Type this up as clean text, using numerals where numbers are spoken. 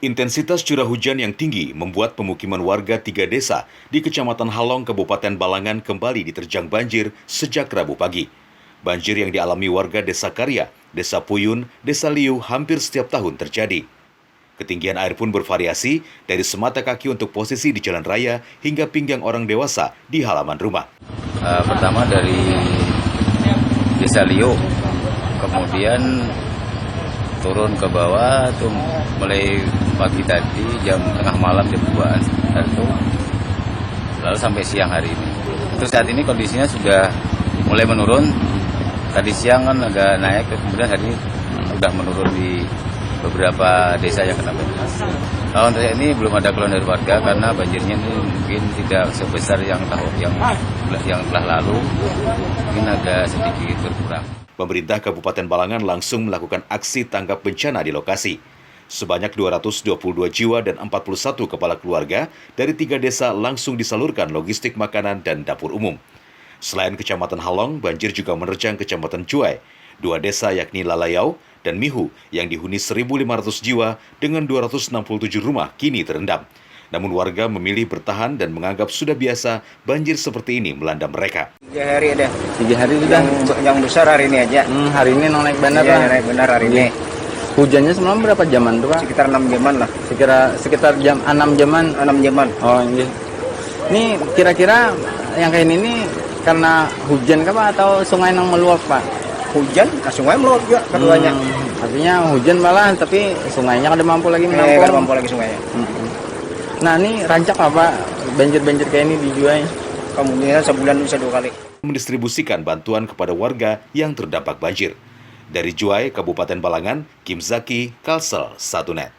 Intensitas curah hujan yang tinggi membuat pemukiman warga 3 desa di Kecamatan Halong, Kabupaten Balangan kembali diterjang banjir sejak Rabu pagi. Banjir yang dialami warga Desa Karya, Desa Puyun, Desa Liu hampir setiap tahun terjadi. Ketinggian air pun bervariasi dari semata kaki untuk posisi di jalan raya hingga pinggang orang dewasa di halaman rumah. Pertama dari Desa Liu, kemudian turun ke bawah tuh mulai pagi tadi jam tengah malam jam 2-an itu, lalu sampai siang hari ini. Terus saat ini kondisinya sudah mulai menurun. Tadi siang kan agak naik, kemudian hari ini sudah menurun di beberapa desa yang kena banjir. Kalau untuk ini belum ada keluhan dari warga karena banjirnya ini mungkin tidak sebesar yang telah lalu, mungkin agak sedikit berkurang. Pemerintah Kabupaten Balangan langsung melakukan aksi tanggap bencana di lokasi. Sebanyak 222 jiwa dan 41 kepala keluarga dari 3 desa langsung disalurkan logistik makanan dan dapur umum. Selain Kecamatan Halong, banjir juga menerjang Kecamatan Juai, 2 desa yakni Lalayau dan Mihu yang dihuni 1.500 jiwa dengan 267 rumah kini terendam. Namun warga memilih bertahan dan menganggap sudah biasa banjir seperti ini melanda mereka. 3 hari ada. 3 hari sudah. Yang besar hari ini aja. Hari ini naik benar ya, lah. Naik benar hari ini. Hujannya semalam berapa jaman tuh Pak? Sekitar 6 jaman lah. Sekitar jam 6 jaman. 6 jaman. Oh iya. Ini kira-kira yang kayak ini karena hujan kah Pak atau sungai yang meluap Pak? Hujan, sungai meluap juga keduanya. Artinya hujan malah tapi sungainya kada mampu lagi menampung. Kada mampu lagi sungainya. Nah ini rancak apa banjir-banjir kayak ini dijual? Kemungkinan sebulan bisa 2 kali. Mendistribusikan bantuan kepada warga yang terdampak banjir. Dari Juai, Kabupaten Balangan, Kim Zaki, Kalsel, 1net.